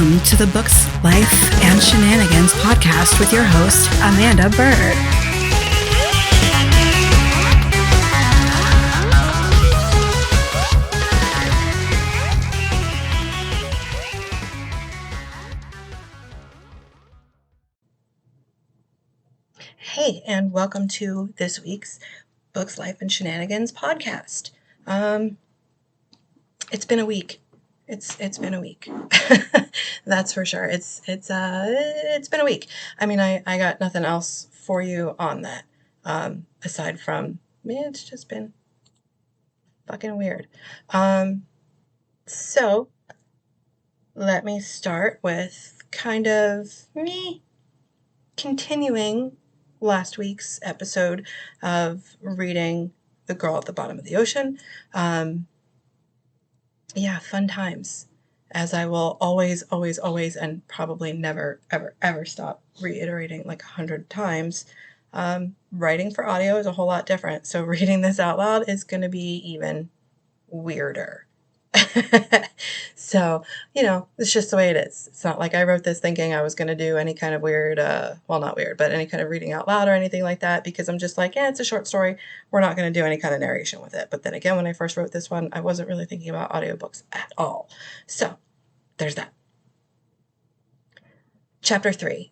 Welcome to the Books, Life, and Shenanigans podcast with your host, Amanda Bird. Hey, and welcome to this week's Books, Life, and Shenanigans podcast. It's been a week. It's been a week. That's for sure. It's been a week. I mean, I got nothing else for you on that. Aside from, it's just been fucking weird. So let me start with kind of me continuing last week's episode of reading The Girl at the Bottom of the Ocean. Yeah, fun times, as I will always, and probably never, ever stop reiterating like 100 times. Writing for audio is a whole lot different. So reading this out loud is going to be even weirder. So, it's just the way it is. It's not like I wrote this thinking I was going to do any kind of weird, well, not weird, but any kind of reading out loud or anything like that, because I'm just like, it's a short story. We're not going to do any kind of narration with it. But then again, when I first wrote this one, I wasn't really thinking about audiobooks at all. So there's that. Chapter 3.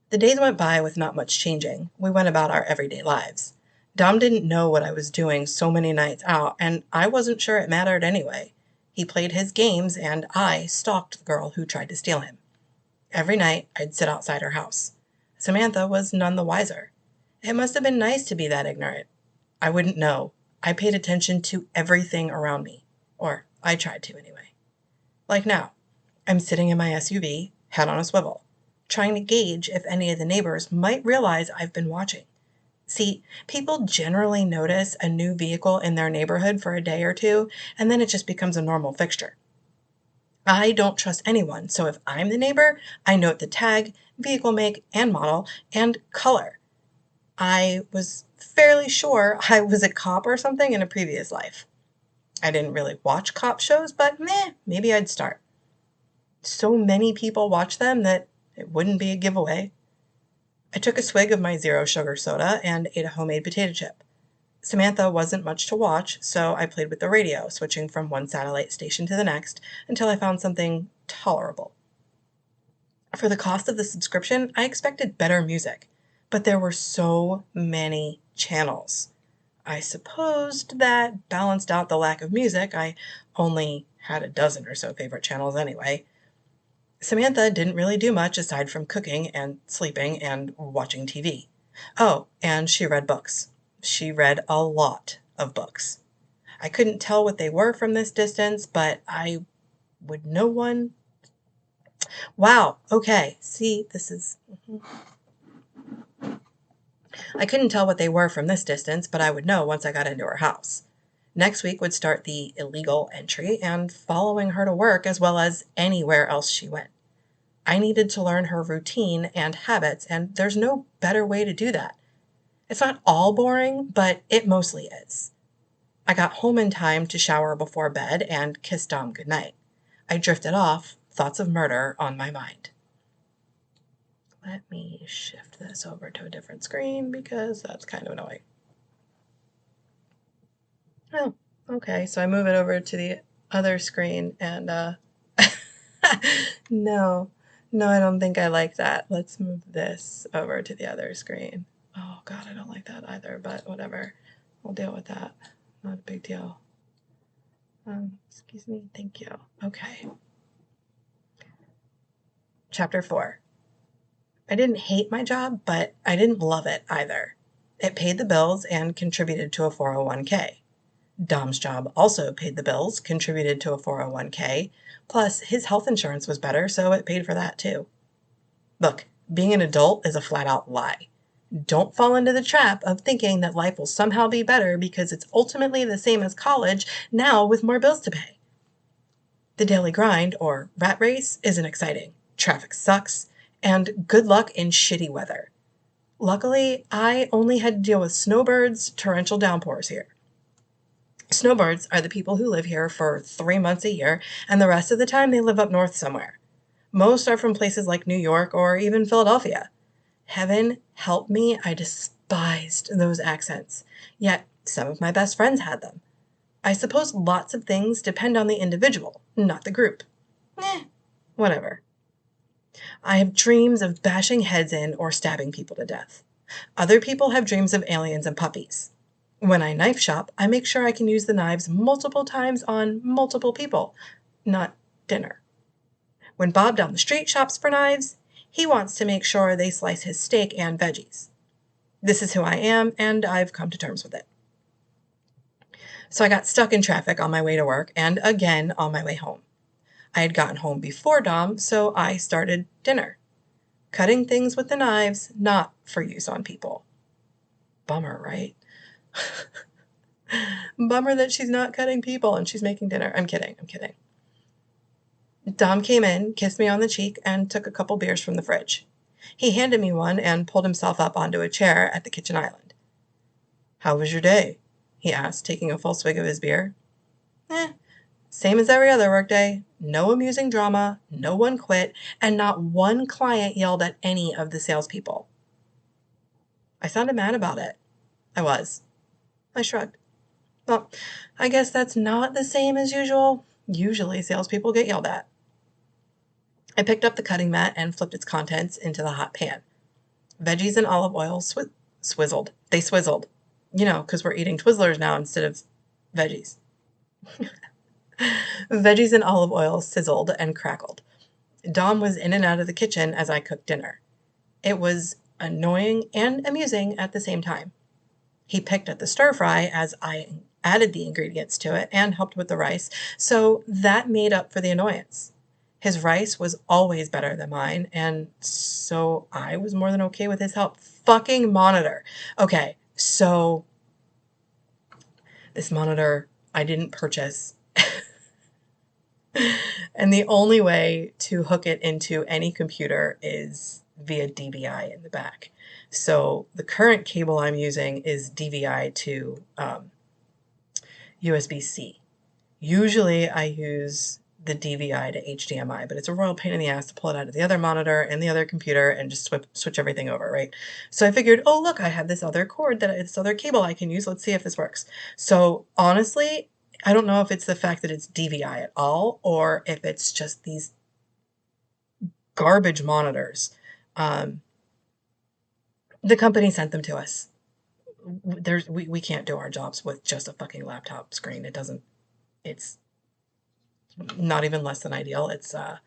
The days went by with not much changing. We went about our everyday lives. Dom didn't know what I was doing so many nights out, and I wasn't sure it mattered anyway. He played his games, and I stalked the girl who tried to steal him. Every night, I'd sit outside her house. Samantha was none the wiser. It must have been nice to be that ignorant. I wouldn't know. I paid attention to everything around me. Or I tried to, anyway. Like now, I'm sitting in my SUV, head on a swivel, trying to gauge if any of the neighbors might realize I've been watching. See, people generally notice a new vehicle in their neighborhood for a day or two, and then it just becomes a normal fixture. I don't trust anyone, so if I'm the neighbor, I note the tag, vehicle make and model, and color. I was fairly sure I was a cop or something in a previous life. I didn't really watch cop shows, but maybe I'd start. So many people watch them that it wouldn't be a giveaway. I took a swig of my zero sugar soda and ate a homemade potato chip. Samantha wasn't much to watch, so I played with the radio, switching from one satellite station to the next until I found something tolerable. For the cost of the subscription, I expected better music, but there were so many channels. I supposed that balanced out the lack of music. I only had a dozen or so favorite channels anyway. Samantha didn't really do much aside from cooking and sleeping and watching TV. Oh, and she read books. She read a lot of books. I couldn't tell what they were from this distance, but I would know one. Wow, okay, see, this is... I couldn't tell what they were from this distance, but I would know once I got into her house. Next week would start the illegal entry and following her to work as well as anywhere else she went. I needed to learn her routine and habits, and there's no better way to do that. It's not all boring, but it mostly is. I got home in time to shower before bed and kiss Dom goodnight. I drifted off, thoughts of murder on my mind. Let me shift this over to a different screen because that's kind of annoying. Oh, okay, so I move it over to the other screen and, no, I don't think I like that. Let's move this over to the other screen. Oh, God, I don't like that either, but whatever. We'll deal with that. Not a big deal. Excuse me. Thank you. Okay. Chapter 4. I didn't hate my job, but I didn't love it either. It paid the bills and contributed to a 401k. Dom's job also paid the bills, contributed to a 401k, plus his health insurance was better, so it paid for that too. Look, being an adult is a flat-out lie. Don't fall into the trap of thinking that life will somehow be better because it's ultimately the same as college, now with more bills to pay. The daily grind, or rat race, isn't exciting. Traffic sucks, and good luck in shitty weather. Luckily, I only had to deal with snowbirds, torrential downpours here. Snowbirds are the people who live here for 3 months a year, and the rest of the time they live up north somewhere. Most are from places like New York or even Philadelphia. Heaven help me, I despised those accents. Yet some of my best friends had them. I suppose lots of things depend on the individual, not the group. Whatever. I have dreams of bashing heads in or stabbing people to death. Other people have dreams of aliens and puppies. When I knife shop, I make sure I can use the knives multiple times on multiple people, not dinner. When Bob down the street shops for knives, he wants to make sure they slice his steak and veggies. This is who I am, and I've come to terms with it. So I got stuck in traffic on my way to work and again on my way home. I had gotten home before Dom, so I started dinner. Cutting things with the knives, not for use on people. Bummer, right? Bummer that she's not cutting people and she's making dinner. I'm kidding. Dom came in, kissed me on the cheek, and took a couple beers from the fridge. He handed me one and pulled himself up onto a chair at the kitchen island. "How was your day?" he asked, taking a full swig of his beer. Same as every other workday. No amusing drama, no one quit, and not one client yelled at any of the salespeople. I sounded mad about it. I was. I shrugged. Well, I guess that's not the same as usual. Usually salespeople get yelled at. I picked up the cutting mat and flipped its contents into the hot pan. Veggies and olive oil swizzled. They swizzled. You know, because we're eating Twizzlers now instead of veggies. Veggies and olive oil sizzled and crackled. Dom was in and out of the kitchen as I cooked dinner. It was annoying and amusing at the same time. He picked at the stir fry as I added the ingredients to it and helped with the rice, so that made up for the annoyance. His rice was always better than mine, and so I was more than okay with his help. Fucking monitor. Okay, so this monitor I didn't purchase. And the only way to hook it into any computer is via DVI in the back. So the current cable I'm using is DVI to USB-C. Usually I use the DVI to HDMI, but it's a royal pain in the ass to pull it out of the other monitor and the other computer and just switch everything over, right? So I figured, oh, look, I have this other cord, this other cable I can use. Let's see if this works. So honestly, I don't know if it's the fact that it's DVI at all or if it's just these garbage monitors. The company sent them to us. We can't do our jobs with just a fucking laptop screen. It's not even less than ideal. It's a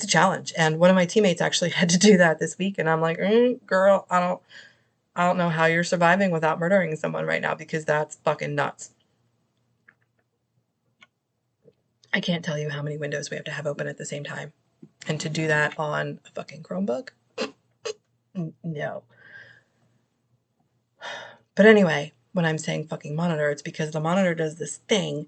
challenge. And one of my teammates actually had to do that this week. And I'm like, girl, I don't know how you're surviving without murdering someone right now because that's fucking nuts. I can't tell you how many windows we have to have open at the same time. And to do that on a fucking Chromebook? No. But anyway, when I'm saying fucking monitor, it's because the monitor does this thing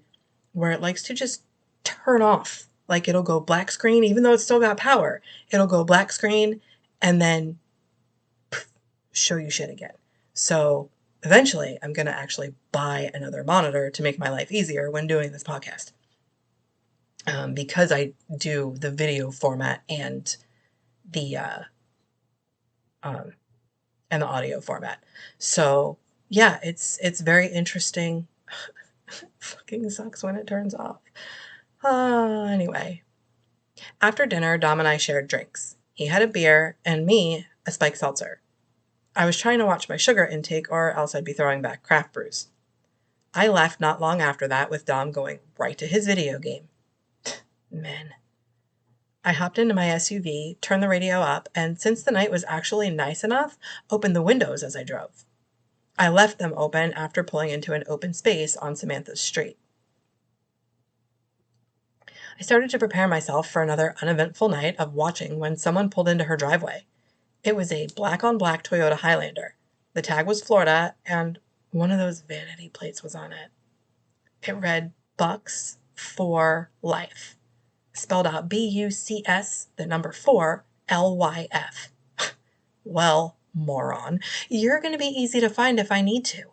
where it likes to just turn off. Like it'll go black screen, even though it's still got power. It'll go black screen and then show you shit again. So eventually I'm going to actually buy another monitor to make my life easier when doing this podcast. Because I do the video format and the audio format. So yeah, it's very interesting. Fucking sucks when it turns off. Anyway, after dinner, Dom and I shared drinks. He had a beer and me a spiked seltzer. I was trying to watch my sugar intake or else I'd be throwing back craft brews. I left not long after that with Dom going right to his video game. Men. I hopped into my SUV, turned the radio up, and since the night was actually nice enough, opened the windows as I drove. I left them open after pulling into an open space on Samantha's street. I started to prepare myself for another uneventful night of watching when someone pulled into her driveway. It was a black-on-black Toyota Highlander. The tag was Florida, and one of those vanity plates was on it. It read, Bucks for Life. Spelled out BUCS, the number 4, LYF. Well, moron, you're going to be easy to find if I need to.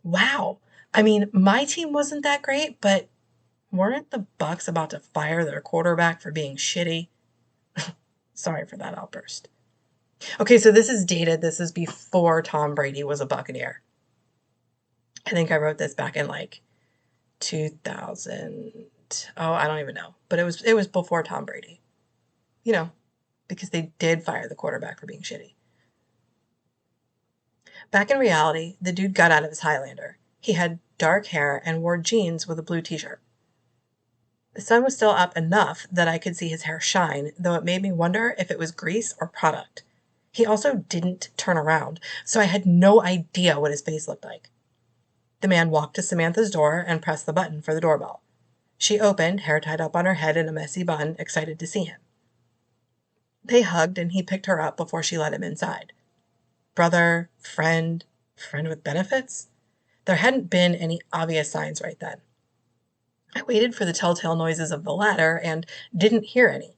Wow. I mean, my team wasn't that great, but weren't the Bucks about to fire their quarterback for being shitty? Sorry for that outburst. Okay, so this is dated. This is before Tom Brady was a Buccaneer. I think I wrote this back in like 2000. Oh, I don't even know. But it was before Tom Brady. You know, because they did fire the quarterback for being shitty. Back in reality, the dude got out of his Highlander. He had dark hair and wore jeans with a blue t-shirt. The sun was still up enough that I could see his hair shine, though it made me wonder if it was grease or product. He also didn't turn around, so I had no idea what his face looked like. The man walked to Samantha's door and pressed the button for the doorbell. She opened, hair tied up on her head in a messy bun, excited to see him. They hugged and he picked her up before she let him inside. Brother, friend with benefits? There hadn't been any obvious signs right then. I waited for the telltale noises of the latter and didn't hear any.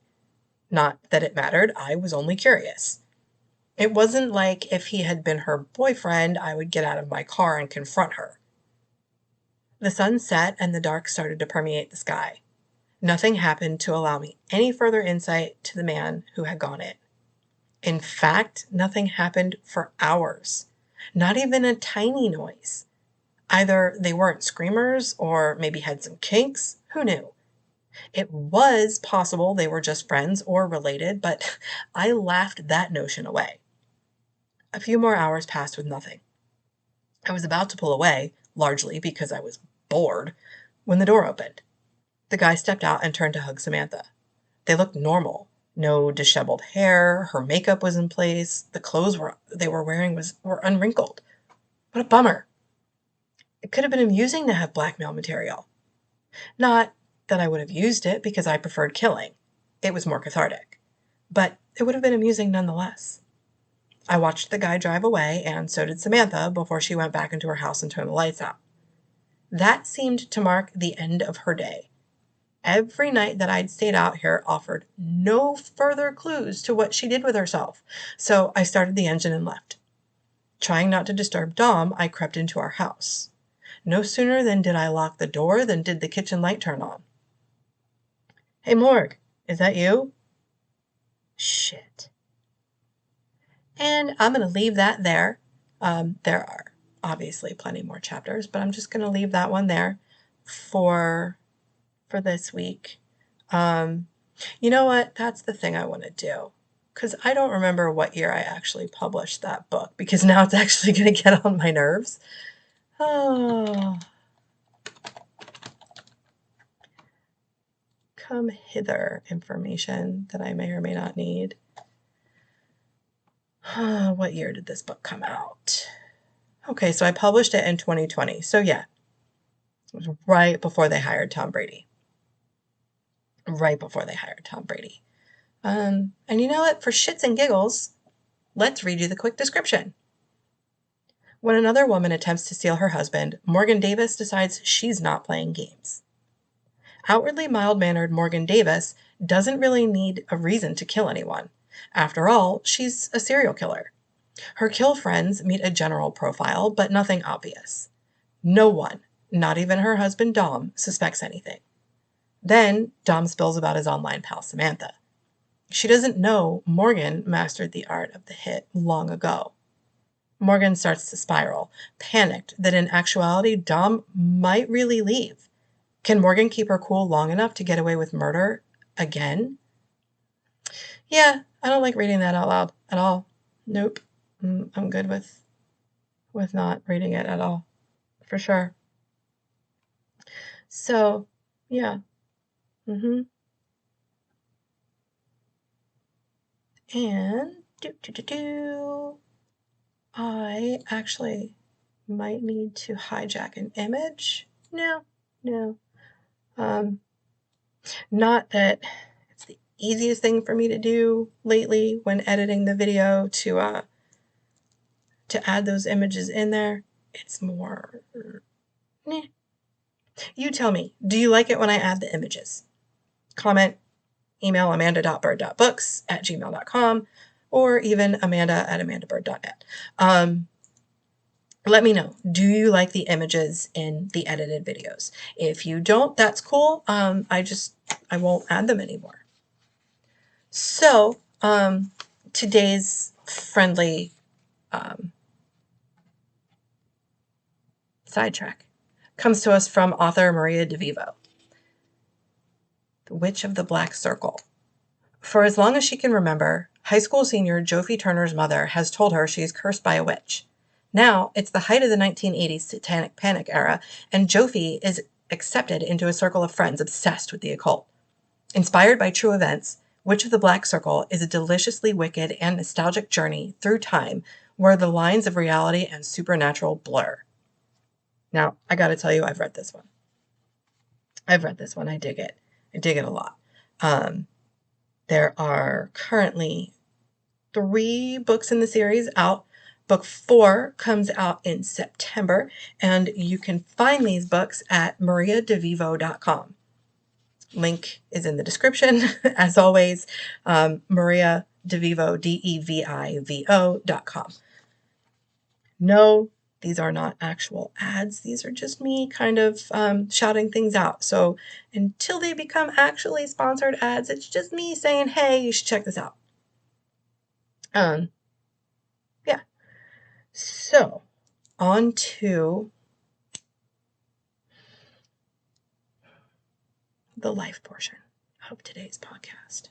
Not that it mattered, I was only curious. It wasn't like if he had been her boyfriend, I would get out of my car and confront her. The sun set and the dark started to permeate the sky. Nothing happened to allow me any further insight to the man who had gone in. In fact, nothing happened for hours. Not even a tiny noise. Either they weren't screamers or maybe had some kinks. Who knew? It was possible they were just friends or related, but I laughed that notion away. A few more hours passed with nothing. I was about to pull away, largely because I was bored, when the door opened. The guy stepped out and turned to hug Samantha. They looked normal. No disheveled hair, her makeup was in place, the clothes they were wearing were unwrinkled. What a bummer. It could have been amusing to have blackmail material. Not that I would have used it because I preferred killing. It was more cathartic. But it would have been amusing nonetheless. I watched the guy drive away, and so did Samantha before she went back into her house and turned the lights out. That seemed to mark the end of her day. Every night that I'd stayed out here offered no further clues to what she did with herself, so I started the engine and left. Trying not to disturb Dom, I crept into our house. No sooner than did I lock the door than did the kitchen light turn on. Hey, Morg, is that you? Shit. And I'm going to leave that there. There are obviously plenty more chapters, but I'm just going to leave that one there for this week. You know what? That's the thing I want to do. Because I don't remember what year I actually published that book, because now it's actually going to get on my nerves. Oh. Come hither information that I may or may not need. What year did this book come out? Okay, so I published it in 2020. So yeah, it was right before they hired Tom Brady. Right before they hired Tom Brady. And you know what? For shits and giggles, let's read you the quick description. When another woman attempts to steal her husband, Morgan Davis decides she's not playing games. Outwardly mild-mannered Morgan Davis doesn't really need a reason to kill anyone. After all, she's a serial killer. Her kill friends meet a general profile, but nothing obvious. No one, not even her husband Dom, suspects anything. Then Dom spills about his online pal Samantha. She doesn't know Morgan mastered the art of the hit long ago. Morgan starts to spiral, panicked that in actuality Dom might really leave. Can Morgan keep her cool long enough to get away with murder again? Yeah, I don't like reading that out loud at all. Nope. I'm good with not reading it at all, for sure. So, yeah. And I actually might need to hijack an image. No. Not that it's the easiest thing for me to do lately when editing the video to add those images in there. It's more, You tell me, do you like it when I add the images? Comment, email amanda.bird.books@gmail.com, or even amanda@amandabird.net. Let me know. Do you like the images in the edited videos? If you don't, that's cool. I won't add them anymore. So, Today's friendly sidetrack comes to us from author Maria DeVivo. The Witch of the Black Circle. For as long as she can remember, high school senior Jophie Turner's mother has told her she is cursed by a witch. Now, it's the height of the 1980s satanic panic era, and Jophie is accepted into a circle of friends obsessed with the occult. Inspired by true events, Witch of the Black Circle is a deliciously wicked and nostalgic journey through time where the lines of reality and supernatural blur. Now, I gotta tell you, I've read this one. I dig it. I dig it a lot. There are currently 3 books in the series out. Book 4 comes out in September, and you can find these books at mariadevivo.com. Link is in the description, as always. Maria DeVivo, DEVIVO.com. No, these are not actual ads. These are just me kind of shouting things out. So until they become actually sponsored ads, it's just me saying, hey, you should check this out. Yeah. So on to the life portion of today's podcast.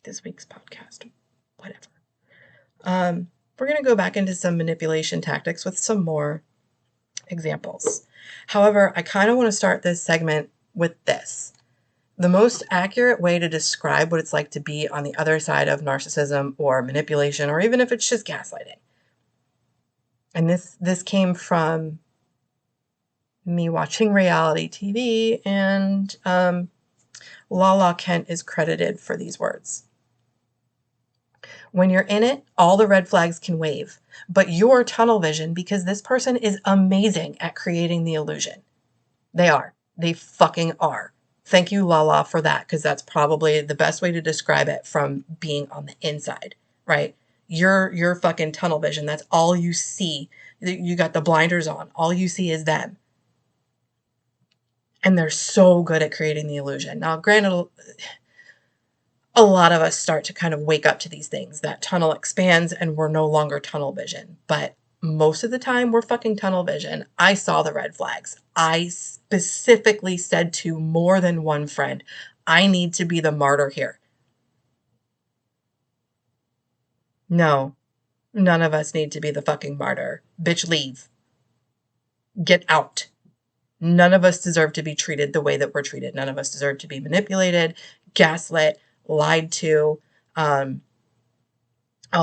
This week's podcast, whatever. We're going to go back into some manipulation tactics with some more examples. However, I kind of want to start this segment with this. The most accurate way to describe what it's like to be on the other side of narcissism or manipulation, or even if it's just gaslighting. And this came from me watching reality TV, and Lala Kent is credited for these words. When you're in it, all the red flags can wave, but you're tunnel vision because this person is amazing at creating the illusion. They are. They fucking are. Thank you, Lala, for that, because that's probably the best way to describe it from being on the inside, right? You're fucking tunnel vision. That's all you see. You got the blinders on. All you see is them. And they're so good at creating the illusion. Now, granted, a lot of us start to kind of wake up to these things. That tunnel expands and we're no longer tunnel vision. But most of the time, we're fucking tunnel vision. I saw the red flags. I specifically said to more than one friend, I need to be the martyr here. No, none of us need to be the fucking martyr. Bitch, leave. Get out. None of us deserve to be treated the way that we're treated. None of us deserve to be manipulated, gaslit, lied to, all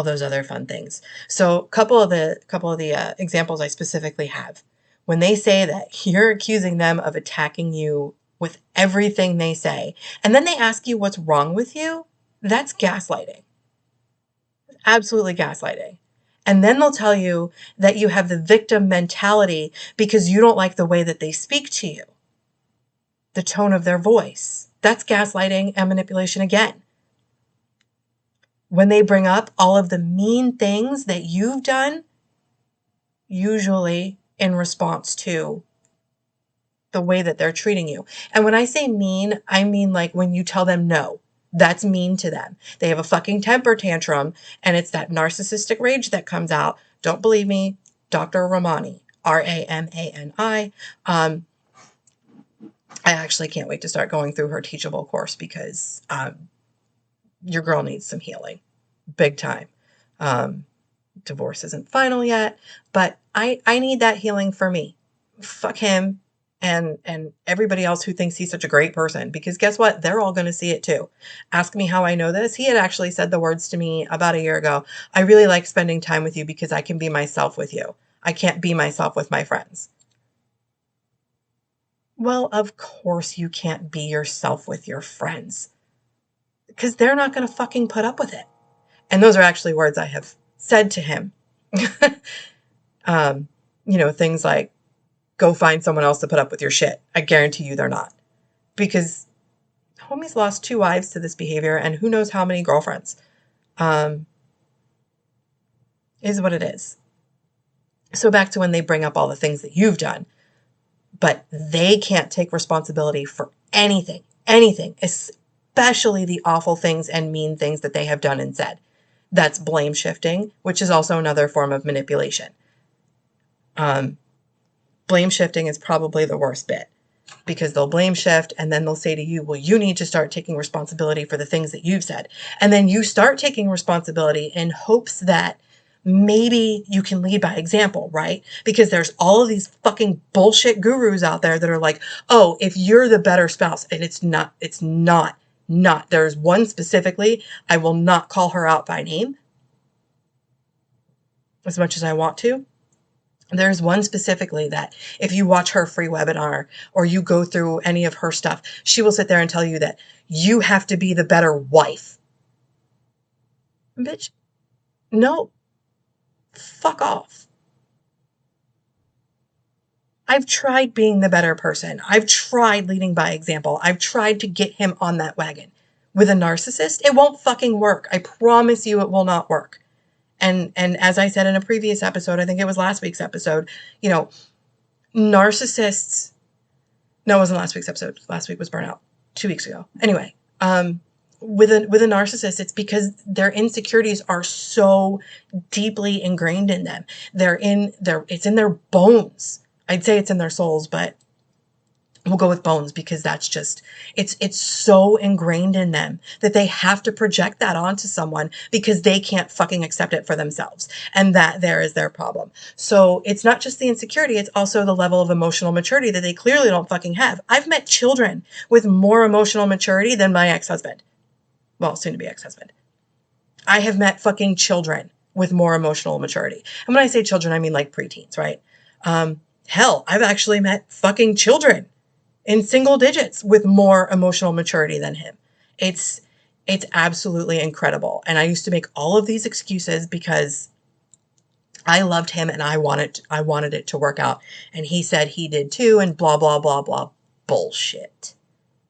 those other fun things. So a couple of the examples I specifically have. When they say that you're accusing them of attacking you with everything they say, and then they ask you what's wrong with you, that's gaslighting. Absolutely gaslighting. And then they'll tell you that you have the victim mentality because you don't like the way that they speak to you, the tone of their voice. That's gaslighting and manipulation again. When they bring up all of the mean things that you've done, usually in response to the way that they're treating you. And when I say mean, I mean like when you tell them no. That's mean to them. They have a fucking temper tantrum, and it's that narcissistic rage that comes out. Don't believe me, Dr. Ramani, Ramani. I actually can't wait to start going through her Teachable course because your girl needs some healing, big time. Divorce isn't final yet, but I need that healing for me. Fuck him and everybody else who thinks he's such a great person, because guess what? They're all going to see it too. Ask me how I know this. He had actually said the words to me about a year ago. I really like spending time with you because I can be myself with you. I can't be myself with my friends. Well, of course you can't be yourself with your friends because they're not going to fucking put up with it. And those are actually words I have said to him. Things like, go find someone else to put up with your shit. I guarantee you they're not. Because homie's lost 2 wives to this behavior and who knows how many girlfriends. Is what it is. So back to when they bring up all the things that you've done, but they can't take responsibility for anything, especially the awful things and mean things that they have done and said. That's blame shifting, which is also another form of manipulation. Blame shifting is probably the worst bit, because they'll blame shift and then they'll say to you, well, you need to start taking responsibility for the things that you've said. And then you start taking responsibility in hopes that maybe you can lead by example, right? Because there's all of these fucking bullshit gurus out there that are like, oh, if you're the better spouse, and it's not. There's one specifically, I will not call her out by name as much as I want to. There's one specifically that if you watch her free webinar or you go through any of her stuff, she will sit there and tell you that you have to be the better wife. Bitch, no, fuck off. I've tried being the better person. I've tried leading by example. I've tried to get him on that wagon. With a narcissist, it won't fucking work. I promise you it will not work. And as I said in a previous episode, I think it was last week's episode, you know, narcissists, no, it wasn't last week's episode. Last week was burnout 2 weeks ago. Anyway, with a narcissist, it's because their insecurities are so deeply ingrained in them. It's in their bones. I'd say it's in their souls, but we'll go with bones because that's just, it's so ingrained in them that they have to project that onto someone because they can't fucking accept it for themselves. And that there is their problem. So it's not just the insecurity, it's also the level of emotional maturity that they clearly don't fucking have. I've met children with more emotional maturity than my ex-husband. Well, soon to be ex-husband. I have met fucking children with more emotional maturity. And when I say children, I mean like preteens, right? Hell, I've actually met fucking children in single digits with more emotional maturity than him. It's absolutely incredible. And I used to make all of these excuses because I loved him and I wanted it to work out. And he said he did too, and blah, blah, blah, blah. Bullshit.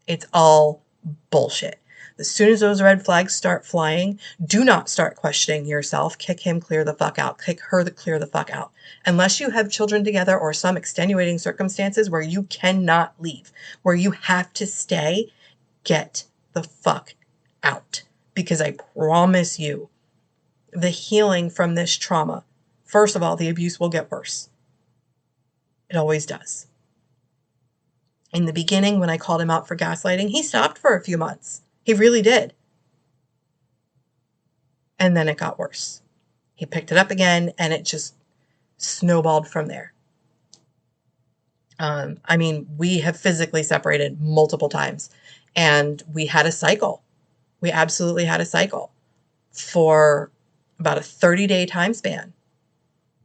It's all bullshit. As soon as those red flags start flying, do not start questioning yourself. Kick him clear the fuck out. Kick her clear the fuck out. Unless you have children together or some extenuating circumstances where you cannot leave, where you have to stay, get the fuck out. Because I promise you, the healing from this trauma, first of all, the abuse will get worse. It always does. In the beginning, when I called him out for gaslighting, he stopped for a few months. He really did. And then it got worse. He picked it up again and it just snowballed from there. I mean, we have physically separated multiple times and we had a cycle. We absolutely had a cycle for about a 30-day time span.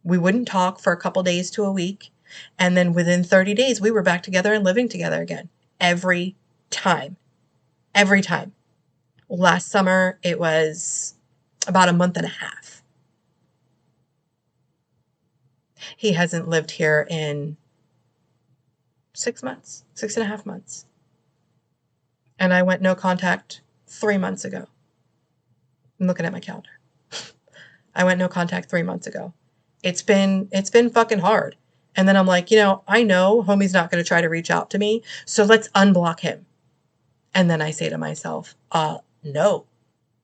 We wouldn't talk for a couple days to a week. And then within 30 days, we were back together and living together again. Every time. Every time. Last summer, it was about a month and a half. He hasn't lived here in 6 months, 6.5 months. And I went no contact 3 months ago. I'm looking at my calendar. I went no contact 3 months ago. It's been fucking hard. And then I'm like, I know homie's not going to try to reach out to me, so let's unblock him. And then I say to myself, no,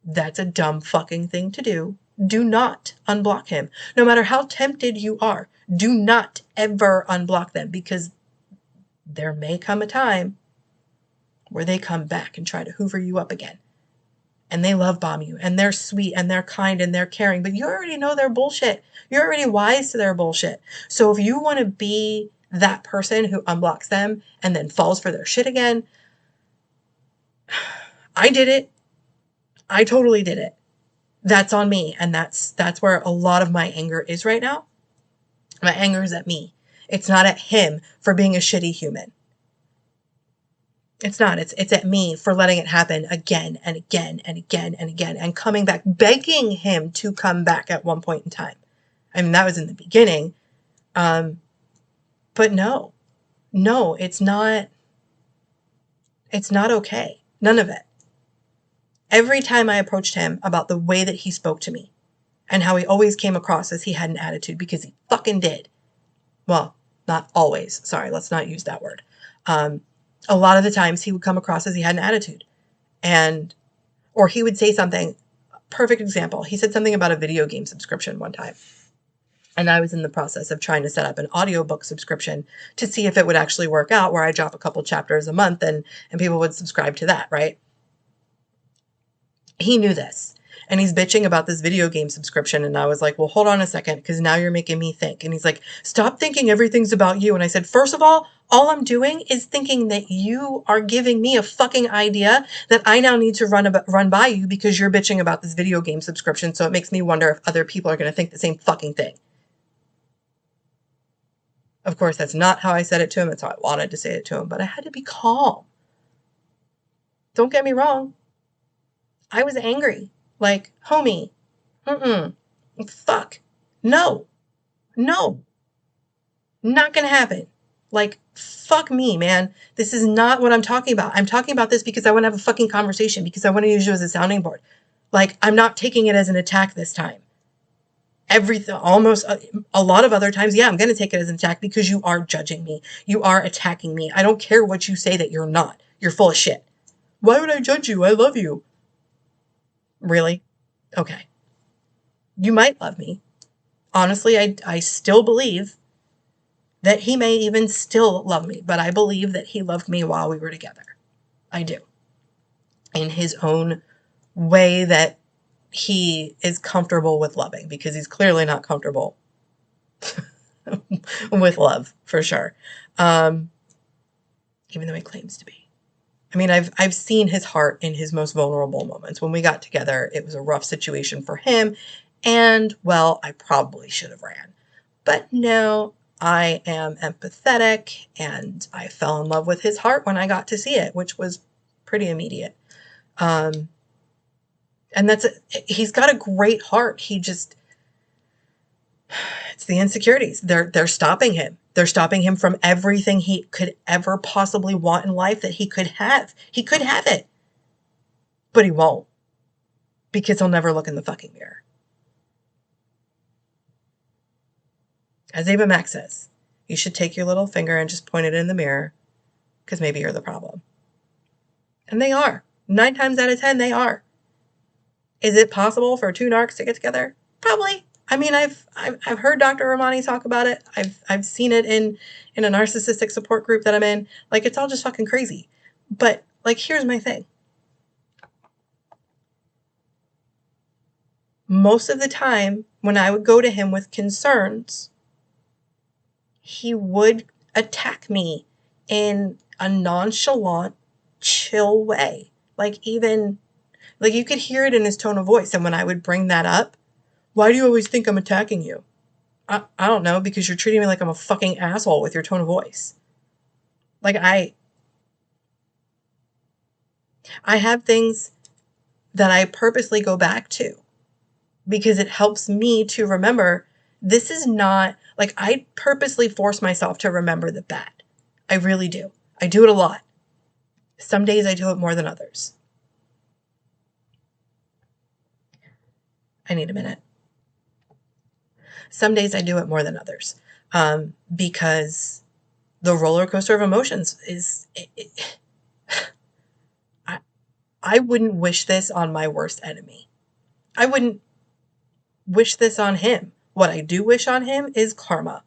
that's a dumb fucking thing to do. Do not unblock him. No matter how tempted you are, do not ever unblock them, because there may come a time where they come back and try to hoover you up again. And they love bomb you, and they're sweet, and they're kind, and they're caring, but you already know their bullshit. You're already wise to their bullshit. So if you want to be that person who unblocks them and then falls for their shit again, I did it. I totally did it. That's on me. And that's where a lot of my anger is right now. My anger is at me. It's not at him for being a shitty human. It's not. It's at me for letting it happen again and again and again and again and coming back, begging him to come back at one point in time. I mean, that was in the beginning. But no, it's not okay. None of it. Every time I approached him about the way that he spoke to me and how he always came across as he had an attitude, because he fucking did. Well, not always. Sorry, let's not use that word. A lot of the times he would come across as he had an attitude. And, or he would say something, perfect example. He said something about a video game subscription one time. And I was in the process of trying to set up an audiobook subscription to see if it would actually work out, where I drop a couple chapters a month and people would subscribe to that, right? He knew this. And he's bitching about this video game subscription. And I was like, well, hold on a second, because now you're making me think. And he's like, stop thinking everything's about you. And I said, first of all I'm doing is thinking that you are giving me a fucking idea that I now need to run by you because you're bitching about this video game subscription. So it makes me wonder if other people are going to think the same fucking thing. Of course, that's not how I said it to him. That's how I wanted to say it to him. But I had to be calm. Don't get me wrong. I was angry. Like, homie, fuck, no, not gonna happen. Like, fuck me, man. This is not what I'm talking about. I'm talking about this because I want to have a fucking conversation, because I want to use you as a sounding board. Like, I'm not taking it as an attack this time. Almost a lot of other times, yeah, I'm going to take it as an attack because you are judging me. You are attacking me. I don't care what you say that you're not. You're full of shit. Why would I judge you? I love you. Really? Okay. You might love me. Honestly, I still believe that he may even still love me, but I believe that he loved me while we were together. I do. In his own way that he is comfortable with loving, because he's clearly not comfortable with love, for sure. Even though he claims to be. I mean, I've seen his heart in his most vulnerable moments. When we got together, it was a rough situation for him. And, well, I probably should have ran. But no, I am empathetic, and I fell in love with his heart when I got to see it, which was pretty immediate. And he's got a great heart. It's the insecurities. They're stopping him. They're stopping him from everything he could ever possibly want in life that he could have. He could have it, but he won't, because he'll never look in the fucking mirror. As Ava Max says, you should take your little finger and just point it in the mirror, because maybe you're the problem. And they are. 9 times out of 10, they are. Is it possible for 2 narcs to get together? Probably. I mean, I've heard Dr. Romani talk about it. I've seen it in a narcissistic support group that I'm in. Like, it's all just fucking crazy. But, like, here's my thing. Most of the time, when I would go to him with concerns, he would attack me in a nonchalant, chill way. Like, you could hear it in his tone of voice. And when I would bring that up, why do you always think I'm attacking you? I don't know, because you're treating me like I'm a fucking asshole with your tone of voice. Like, I have things that I purposely go back to because it helps me to remember this is not, like, I purposely force myself to remember the bad. I really do. I do it a lot. Some days I do it more than others. I need a minute. Some days I do it more than others, because the roller coaster of emotions is, I wouldn't wish this on my worst enemy. I wouldn't wish this on him. What I do wish on him is karma.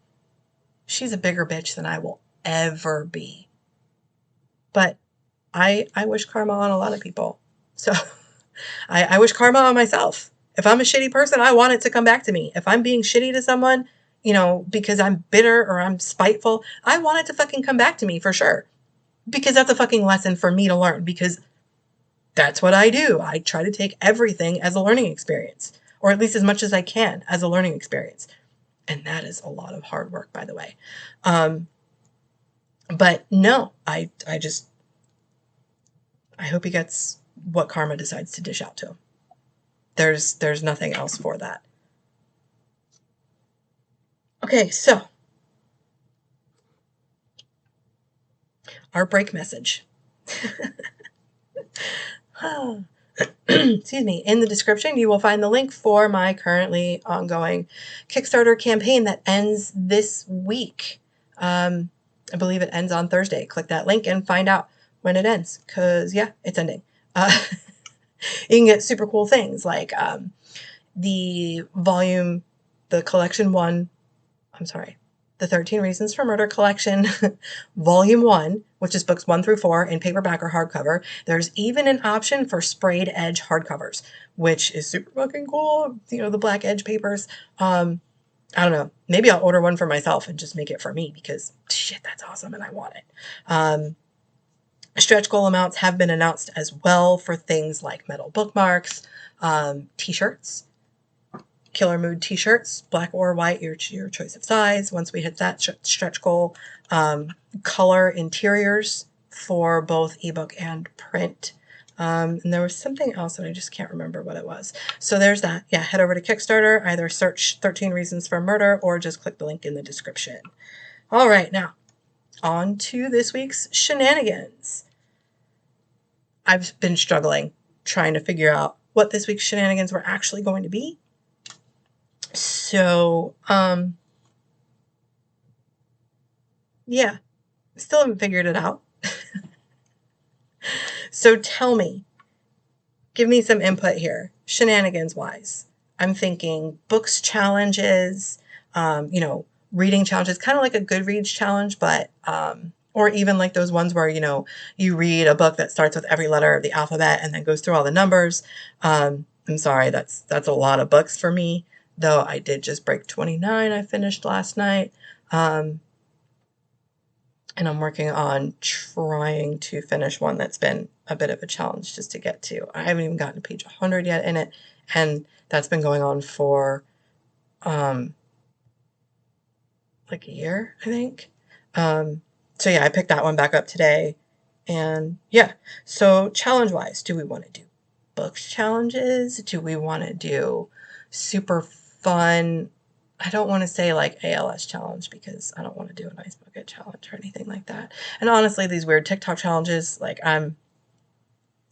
She's a bigger bitch than I will ever be. But I wish karma on a lot of people. So I wish karma on myself. If I'm a shitty person, I want it to come back to me. If I'm being shitty to someone, because I'm bitter or I'm spiteful, I want it to fucking come back to me for sure. Because that's a fucking lesson for me to learn, because that's what I do. I try to take everything as a learning experience, or at least as much as I can as a learning experience. And that is a lot of hard work, by the way. But no, I hope he gets what karma decides to dish out to him. There's nothing else for that. Okay, so our break message. Excuse me. In the description, you will find the link for my currently ongoing Kickstarter campaign that ends this week. I believe it ends on Thursday. Click that link and find out when it ends, because, yeah, it's ending. You can get super cool things like the volume, the collection one, I'm sorry, the 13 Reasons for Murder collection, volume 1, which is books 1 through 4 in paperback or hardcover. There's even an option for sprayed edge hardcovers, which is super fucking cool. You know, the black edge papers. I don't know. Maybe I'll order one for myself and just make it for me because shit, that's awesome and I want it. Stretch goal amounts have been announced as well for things like metal bookmarks, t-shirts, Killer Mood t-shirts, black or white, your choice of size. Once we hit that stretch goal, color interiors for both ebook and print. And there was something else and I just can't remember what it was. So there's that. Yeah, head over to Kickstarter, either search 13 Reasons for Murder or just click the link in the description. All right, now on to this week's shenanigans. I've been struggling trying to figure out what this week's shenanigans were actually going to be. So, yeah, still haven't figured it out. So tell me, give me some input here, shenanigans wise. I'm thinking books challenges, reading challenges, kind of like a Goodreads challenge, but, or even like those ones where, you read a book that starts with every letter of the alphabet and then goes through all the numbers. I'm sorry, that's a lot of books for me, though I did just break 29. I finished last night. And I'm working on trying to finish one that's been a bit of a challenge just to get to. I haven't even gotten to page 100 yet in it, and that's been going on for like a year, I think. So yeah, I picked that one back up today. And yeah, so challenge-wise, do we want to do books challenges? Do we want to do super fun, I don't want to say like ALS challenge because I don't want to do an ice bucket challenge or anything like that. And honestly, these weird TikTok challenges, like I'm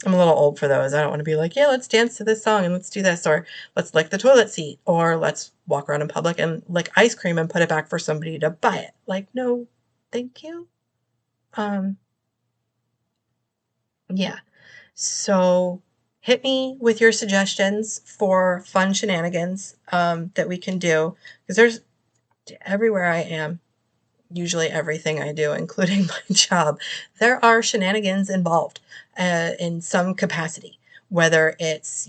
a little old for those. I don't want to be like, yeah, let's dance to this song and let's do this, or let's lick the toilet seat, or let's walk around in public and lick ice cream and put it back for somebody to buy it. Like, no, thank you. Yeah. So hit me with your suggestions for fun shenanigans that we can do, because there's everywhere I am, usually everything I do, including my job, there are shenanigans involved in some capacity. Whether it's,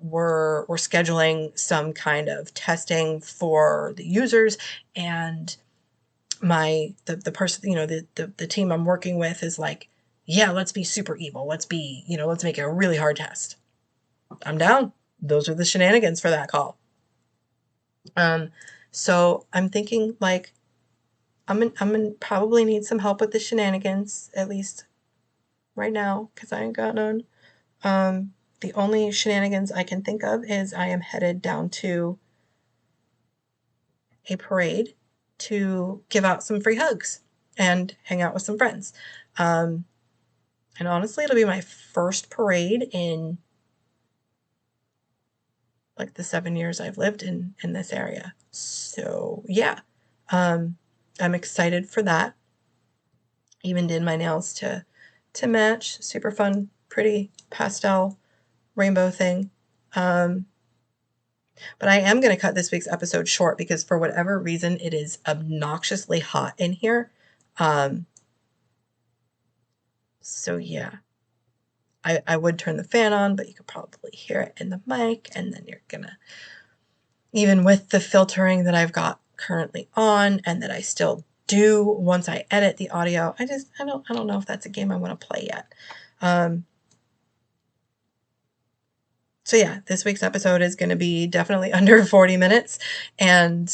we're scheduling some kind of testing for the users, and the person, the team I'm working with is like, yeah, let's be super evil. Let's make it a really hard test. I'm down. Those are the shenanigans for that call. So I'm thinking like, I'm gonna probably need some help with the shenanigans, at least right now, because I ain't got none. The only shenanigans I can think of is I am headed down to a parade to give out some free hugs and hang out with some friends. And honestly, it'll be my first parade in like the 7 years I've lived in this area. So yeah, I'm excited for that. Even did my nails to match. Super fun, pretty pastel rainbow thing. But I am going to cut this week's episode short because for whatever reason, it is obnoxiously hot in here. So yeah, I would turn the fan on, but you could probably hear it in the mic, and then you're gonna, even with the filtering that I've got currently on and that I still do once I edit the audio, I don't know if that's a game I want to play yet. So yeah, this week's episode is going to be definitely under 40 minutes, and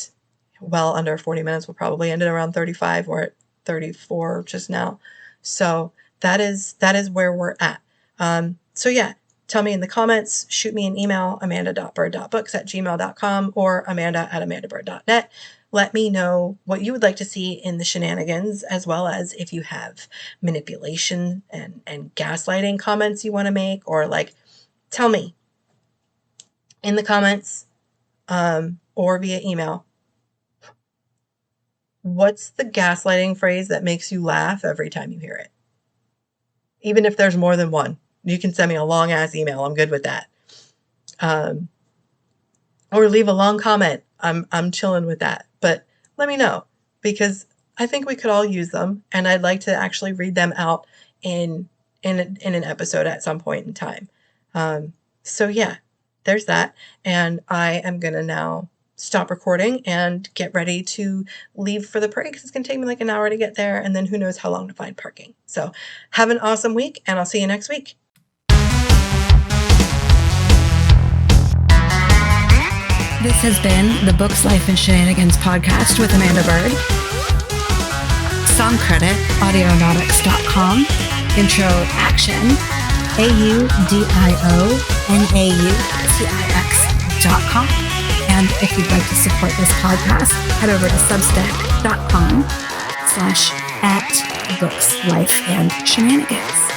well under 40 minutes. We'll probably end it around 35. We're at 34 just now. So that is where we're at. So yeah, tell me in the comments, shoot me an email, amanda.bird.books@gmail.com or amanda@amandabird.net. Let me know what you would like to see in the shenanigans, as well as if you have manipulation and gaslighting comments you want to make, or like, tell me in the comments or via email, what's the gaslighting phrase that makes you laugh every time you hear it? Even if there's more than one. You can send me a long ass email. I'm good with that. Or leave a long comment. I'm chilling with that. But let me know, because I think we could all use them, and I'd like to actually read them out in an episode at some point in time. So yeah, there's that. And I am gonna now stop recording and get ready to leave for the parade, because it's gonna take me like an hour to get there, and then who knows how long to find parking. So have an awesome week, and I'll see you next week. This has been the Books, Life, and Shenanigans podcast with Amanda Bird. Song credit, audionautics.com. Intro action, AUDIONAUTIX.com. And if you'd like to support this podcast, head over to substack.com/@Books, Life, and Shenanigans.